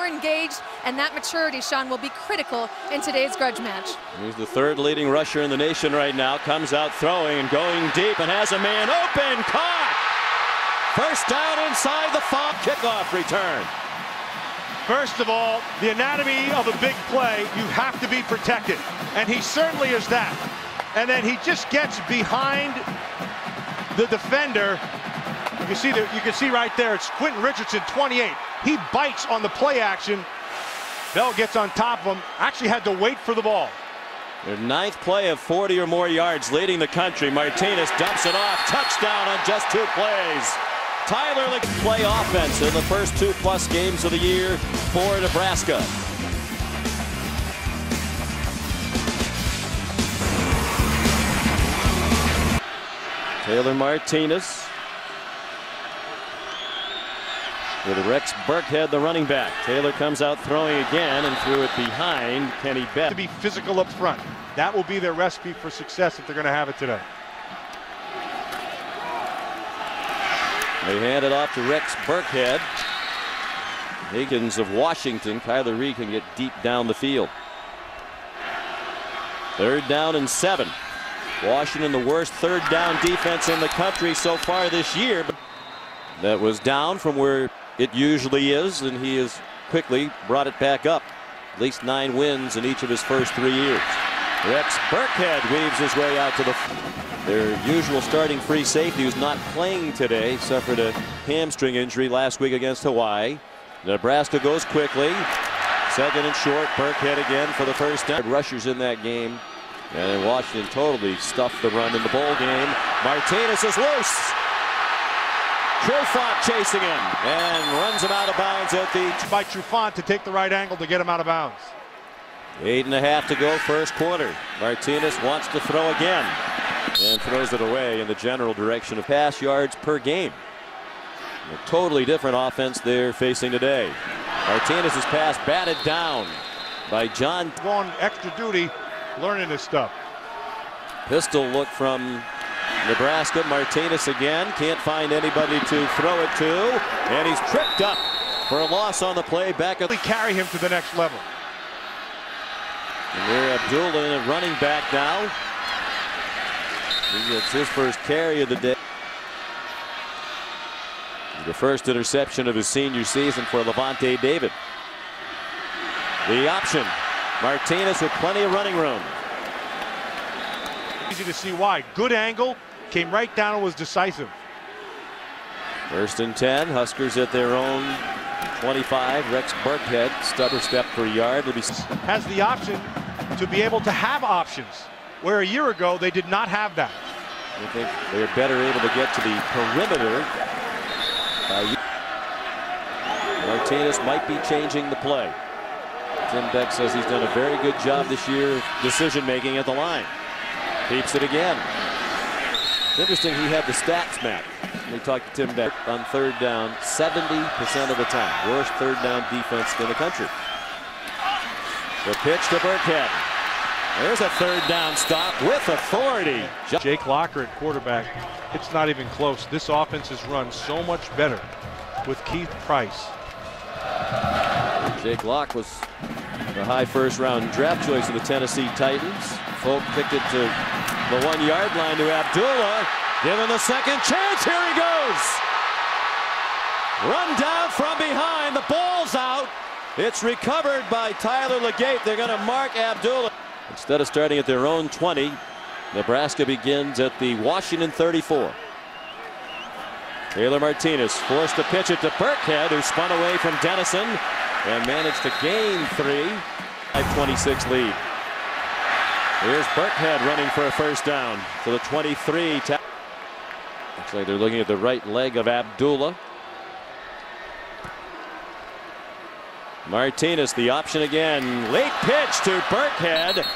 more engaged, and that maturity, Sean, will be critical in today's grudge match. He's the third leading rusher in the nation right now. Comes out throwing and going deep and has a man open. Caught! First down inside the 5. Kickoff return. First of all, the anatomy of a big play, you have to be protected. And he certainly is that. And then he just gets behind the defender. You can see right there, it's Quentin Richardson, 28. He bites on the play action. Bell gets on top of him. Actually had to wait for the ball. Their 9th play of 40 or more yards, leading the country. Martinez dumps it off. Touchdown on just 2 plays. Tyler Liggett play offense in the first 2+ games of the year for Nebraska. Taylor Martinez with Rex Burkhead, the running back. Taylor comes out throwing again and threw it behind Kenny Beth. To be physical up front. That will be their recipe for success if they're going to have it today. They hand it off to Rex Burkhead. Higgins of Washington. Kyler Reed can get deep down the field. 3rd down and 7. Washington, the worst 3rd down defense in the country so far this year. But that was down from where it usually is, and he has quickly brought it back up. At least 9 wins in each of his first 3 years. Rex Burkhead weaves his way out to their usual starting free safety, who's not playing today, suffered a hamstring injury last week against Hawaii. Nebraska goes quickly. 2nd and short. Burkhead again for the first down. Rushers in that game. And Washington totally stuffed the run in the bowl game. Martinez is loose. Trufant chasing him and runs him out of bounds at the... By Trufant to take the right angle to get him out of bounds. 8.5 to go, first quarter. Martinez wants to throw again and throws it away in the general direction of pass yards per game. A totally different offense they're facing today. Martinez's pass batted down by John. Going extra duty, learning this stuff. Pistol look from Nebraska. Martinez again. Can't find anybody to throw it to. And he's tripped up for a loss on the play. Back at carry him to the next level. Amir Abdullah, a running back now. He gets his first carry of the day. The first interception of his senior season for Levante David. The option. Martinez with plenty of running room. Easy to see why. Good angle. Came right down and was decisive. 1st and 10. Huskers at their own 25. Rex Burkhead, stutter step per yard. Has the option to be able to have options, where a year ago they did not have that. I think they're better able to get to the perimeter. Martinez might be changing the play. Tim Beck says he's done a very good job this year of decision making at the line. Keeps it again. It's interesting he had the stats map. We talked to Tim Beck on 3rd down 70% of the time. Worst 3rd down defense in the country. The pitch to Burkhead. There's a 3rd down stop with authority. Jake Locker at quarterback. It's not even close. This offense has run so much better with Keith Price. Jake Locke was the high 1st round draft choice of the Tennessee Titans. Folk picked it to the 1-yard line to Abdullah. Given the second chance, here he goes. Run down from behind. The ball's out. It's recovered by Tyler Liggett. They're going to mark Abdullah. Instead of starting at their own 20, Nebraska begins at the Washington 34. Taylor Martinez forced to pitch it to Burkhead, who spun away from Dennison and managed to gain 3. 5-26 lead. Here's Burkhead running for a 1st down to the 23. Looks like they're looking at the right leg of Abdullah. Martinez, the option again. Late pitch to Burkhead.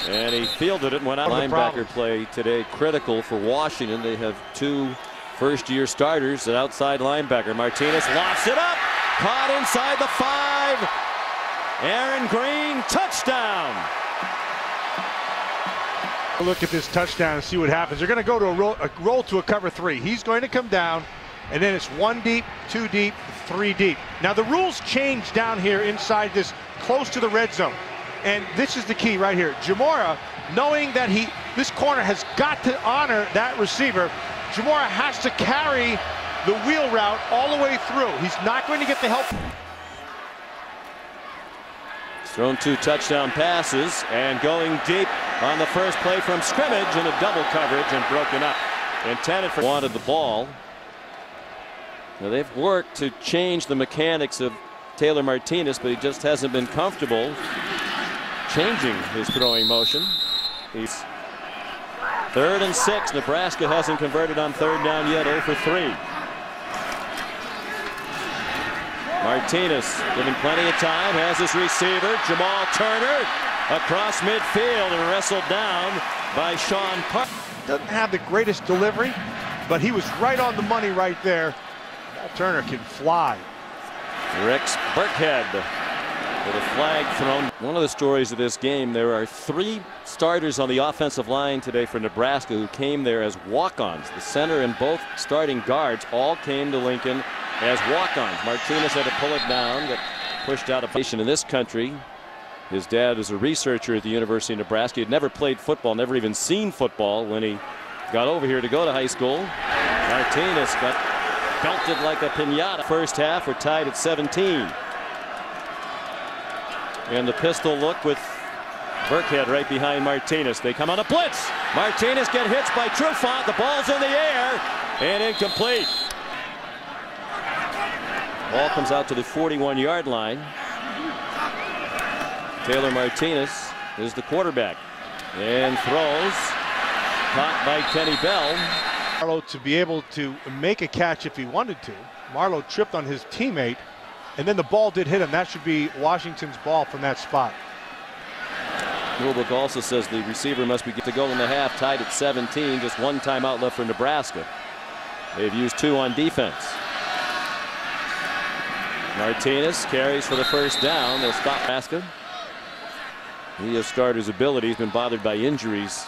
And he fielded it and went out. Linebacker play today critical for Washington. They have 2 first-year starters at outside linebacker. Martinez lofts it up. Caught inside the 5. Aaron Green, touchdown. Look at this touchdown and see what happens. They're going to go to a roll to a cover 3. He's going to come down. and then it's 1 deep, 2 deep, 3 deep. Now the rules change down here inside this, close to the red zone. And this is the key right here. Jamora, knowing that this corner has got to honor that receiver, Jamora has to carry the wheel route all the way through. He's not going to get the help. He's thrown 2 touchdown passes and going deep on the first play from scrimmage in a double coverage and broken up. Intended for wanted the ball. Now they've worked to change the mechanics of Taylor Martinez, but he just hasn't been comfortable changing his throwing motion. He's 3rd and 6. Nebraska hasn't converted on 3rd down yet, 0 for 3. Martinez given plenty of time, has his receiver, Jamal Turner, across midfield and wrestled down by Sean Park. Doesn't have the greatest delivery, but he was right on the money right there. Turner can fly. Rex Burkhead with a flag thrown. One of the stories of this game, there are 3 starters on the offensive line today for Nebraska who came there as walk-ons. The center and both starting guards all came to Lincoln as walk-ons. Martinez had to pull it down, got pushed out of position in this country. His dad is a researcher at the University of Nebraska. He had never played football, never even seen football when he got over here to go to high school. Martinez got belted like a piñata. First half, we're tied at 17. And the pistol look with Burkhead right behind Martinez. They come on a blitz. Martinez get hit by Trufant. The ball's in the air and incomplete. Ball comes out to the 41-yard line. Taylor Martinez is the quarterback and throws. Caught by Kenny Bell. Marlowe to be able to make a catch if he wanted to. Marlowe tripped on his teammate, and then the ball did hit him. That should be Washington's ball from that spot. Rulebook also says the receiver must be to go in the half, tied at 17. Just 1 timeout left for Nebraska. They've used 2 on defense. Martinez carries for the first down. They'll stop Nebraska. He has starter's ability. He's been bothered by injuries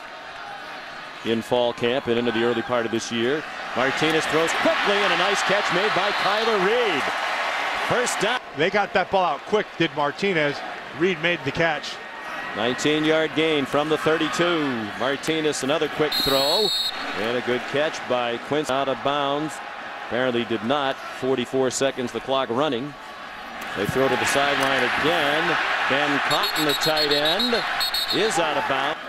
in fall camp and into the early part of this year. Martinez throws quickly, and a nice catch made by Kyler Reed. First down. They got that ball out quick, did Martinez. Reed made the catch. 19-yard gain from the 32. Martinez, another quick throw, and a good catch by Quincy. Out of bounds. Apparently did not. 44 seconds, the clock running. They throw to the sideline again. Ben Cotton, the tight end, is out of bounds.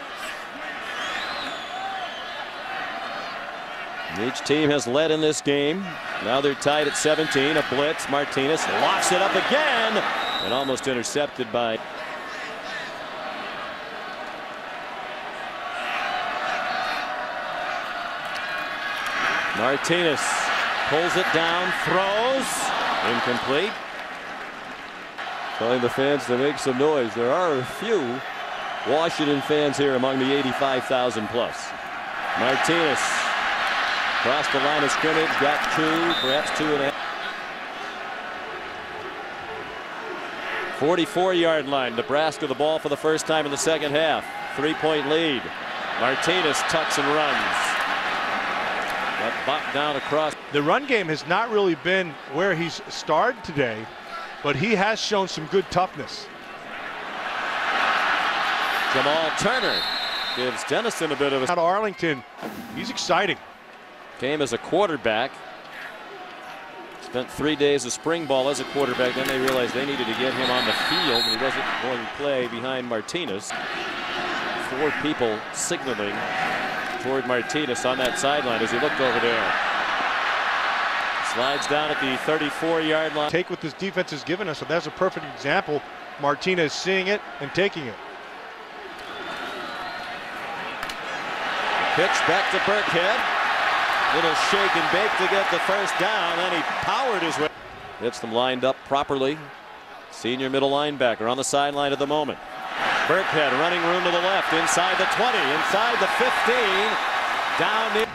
Each team has led in this game. Now they're tied at 17. A blitz. Martinez locks it up again and almost intercepted by. Martinez pulls it down, throws, incomplete. Telling the fans to make some noise. There are a few Washington fans here among the 85,000 plus. Martinez across the line of scrimmage, got 2, perhaps 2.5. 44-yard line. Nebraska the ball for the first time in the second half. 3-point lead. Martinez tucks and runs. Got bopped down across. The run game has not really been where he's starred today, but he has shown some good toughness. Jamal Turner gives Dennison a bit of a. Out of Arlington, he's exciting. Came as a quarterback. Spent 3 days of spring ball as a quarterback. Then they realized they needed to get him on the field, and he wasn't going to play behind Martinez. 4 people signaling toward Martinez on that sideline as he looked over there. Slides down at the 34-yard line. Take what this defense has given us, so that's a perfect example. Martinez seeing it and taking it. Pitch back to Burkhead. Little shake and bake to get the first down, and he powered his way. Gets them lined up properly. Senior middle linebacker on the sideline at the moment. Burkhead running room to the left, inside the 20, inside the 15, down near.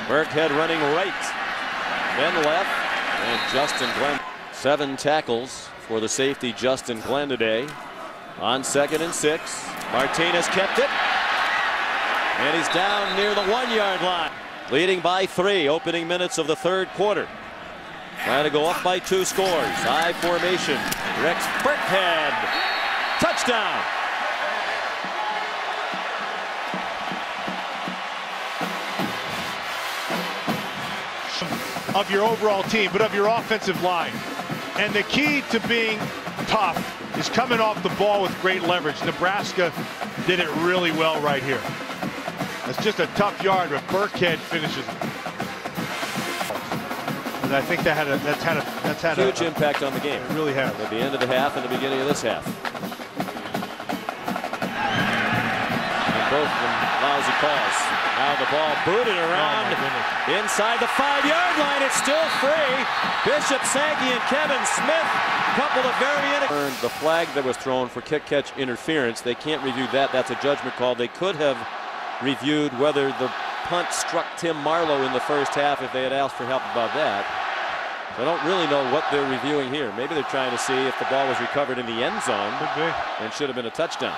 Burkhead running right, then left, and Justin Glenn. 7 tackles for the safety Justin Glenn today. On 2nd and 6, Martinez kept it. And he's down near the 1-yard line. Leading by 3, opening minutes of the third quarter. Trying to go up by 2 scores. I formation. Rex Burkhead. Touchdown. Of your overall team, but of your offensive line. And the key to being tough is coming off the ball with great leverage. Nebraska did it really well right here. That's just a tough yard, but Burkhead finishes it. And I think that's had huge impact on the game. It really has. At the end of the half and the beginning of this half. And both of them lousy calls. Now the ball booted around inside the 5-yard line. It's still free. Bishop Sankey and Kevin Smith, couple of very the flag that was thrown for kick-catch interference. They can't review that. That's a judgment call. They could have reviewed whether the punt struck Tim Marlowe in the first half if they had asked for help about that. So I don't really know what they're reviewing here. Maybe they're trying to see if the ball was recovered in the end zone and should have been a touchdown.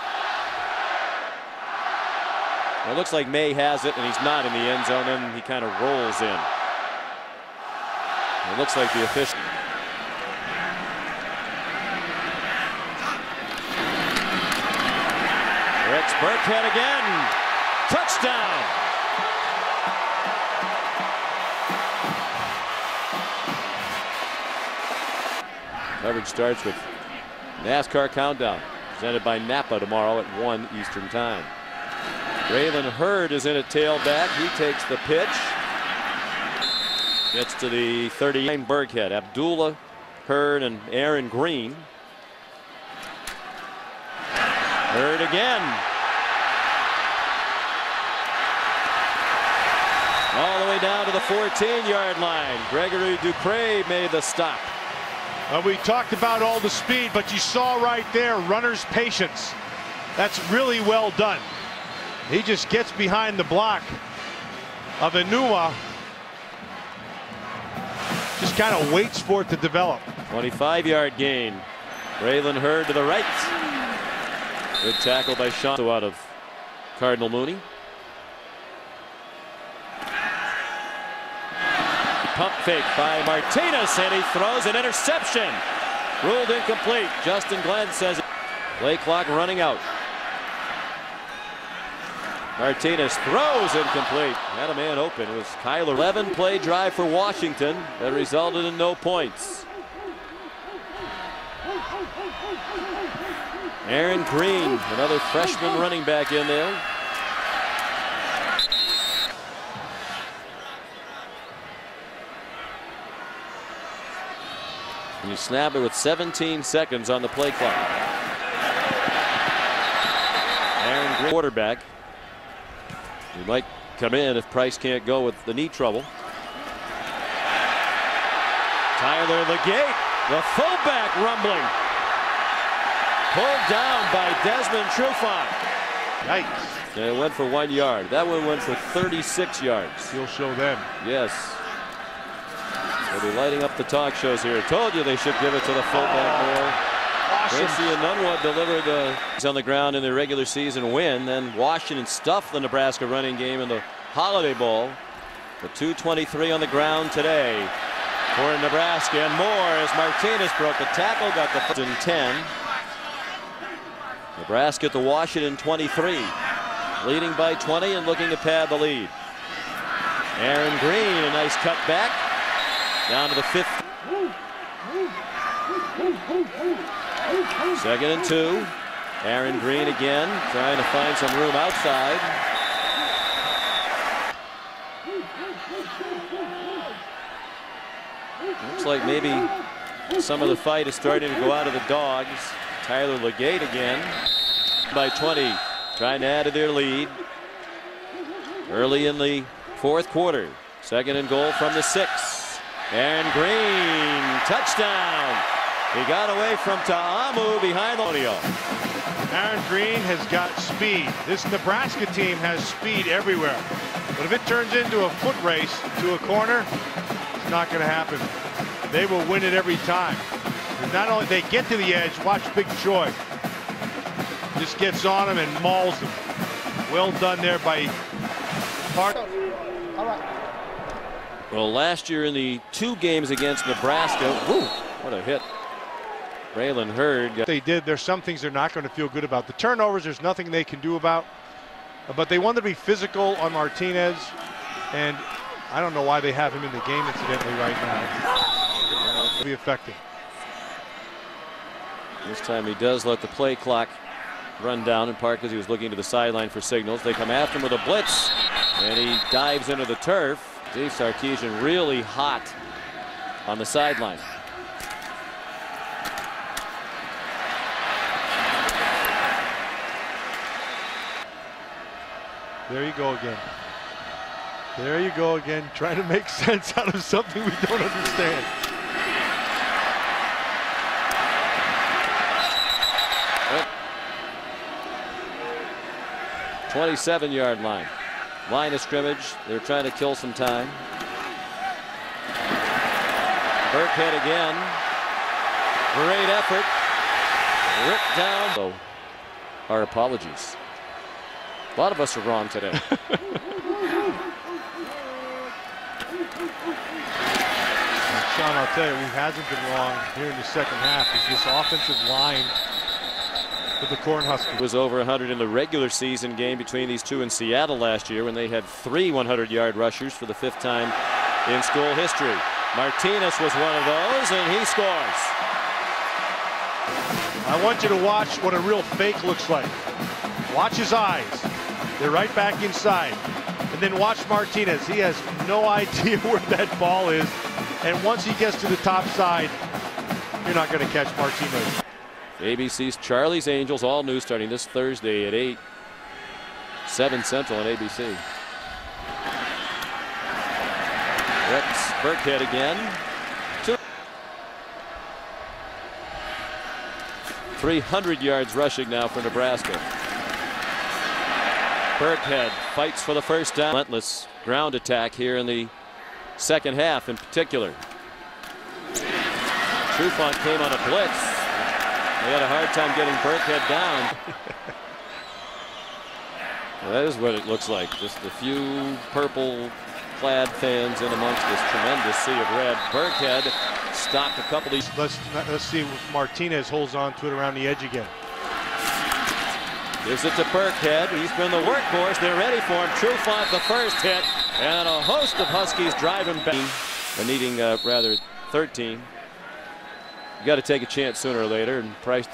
Well, it looks like May has it, and he's not in the end zone, and he kind of rolls in. It looks like the official. Rex Burkhead again. Touchdown. Coverage starts with NASCAR Countdown, presented by Napa tomorrow at 1 Eastern Time. Raylan Hurd is in at tailback. He takes the pitch. Gets to the 39. Burkhead, Abdullah, Hurd, and Aaron Green. Hurd again. All the way down to the 14-yard line. Gregory Dupre made the stop. We talked about all the speed, but you saw right there runner's patience. That's really well done. He just gets behind the block of Enuma. Just kind of waits for it to develop. 25-yard gain. Raylan Hurd to the right. Good tackle by Sean out of Cardinal Mooney. Pump fake by Martinez, and he throws an interception. Ruled incomplete. Justin Glenn says it. Play clock running out. Martinez throws incomplete. Had a man open. It was Kyler. 11-play drive for Washington that resulted in no points. Aaron Green, another freshman running back in there. And you snap it with 17 seconds on the play clock. Aaron Green, quarterback. He might come in if Price can't go with the knee trouble. Tyler Legate, the fullback, rumbling. Pulled down by Desmond Trufant. Yikes. And it went for 1 yard. That one went for 36 yards. He'll show them. Yes. They'll be lighting up the talk shows here. I told you they should give it to the fullback more. Awesome. Gracie and Nunwood delivered on the ground in the regular season win. Then Washington stuffed the Nebraska running game in the Holiday Bowl. The 2:23 on the ground today for Nebraska, and more as Martinez broke the tackle, got the 10. Nebraska at the Washington 23, leading by 20 and looking to pad the lead. Aaron Green, a nice cut back down to the 50. 2nd and 2. Aaron Green again trying to find some room outside. Looks like maybe some of the fight is starting to go out of the Dogs. Tyler Legate again by 20, trying to add to their lead early in the 4th quarter. 2nd and goal from the 6. Aaron Green, touchdown. He got away from Ta'amu behind the audio. Aaron Green has got speed. This Nebraska team has speed everywhere. But if it turns into a foot race to a corner, it's not going to happen. They will win it every time. And not only they get to the edge, watch Big Troy. Just gets on him and mauls them. Well done there by Park. Well, last year in the 2 games against Nebraska, whoo, what a hit. Braylon Hurd. They did. There's some things they're not going to feel good about. The turnovers, there's nothing they can do about. But they wanted to be physical on Martinez. And I don't know why they have him in the game, incidentally, right now. It'll be affecting. This time he does let the play clock run down, in part because he was looking to the sideline for signals. They come after him with a blitz, and he dives into the turf. Steve Sarkisian really hot on the sideline. There you go again. There you go again, trying to make sense out of something we don't understand. Yep. 27-yard line. Line of scrimmage. They're trying to kill some time. Burkhead again. Great effort. Ripped down. So, our apologies. A lot of us are wrong today. Sean, I'll tell you, who hasn't been wrong here in the second half is this offensive line with the Cornhuskers. It was over 100 in the regular season game between these two in Seattle last year when they had 3 100-yard rushers for the 5th time in school history. Martinez was one of those, and he scores. I want you to watch what a real fake looks like. Watch his eyes. They're right back inside. And then watch Martinez. He has no idea where that ball is. And once he gets to the top side, you're not going to catch Martinez. ABC's Charlie's Angels, all new, starting this Thursday at 8, 7 Central on ABC. Rex Burkhead again. 300 yards rushing now for Nebraska. Burkhead fights for the first down. Relentless ground attack here in the second half in particular. Trufant came on a blitz. They had a hard time getting Burkhead down. Well, that is what it looks like. Just a few purple-clad fans in amongst this tremendous sea of red. Burkhead stopped a couple of these. Let's see if Martinez holds on to it around the edge again. Gives it to Burkhead. He's been the workhorse. They're ready for him. Trufant the first hit, and a host of Huskies driving back. And needing rather 13. You got to take a chance sooner or later, and Price.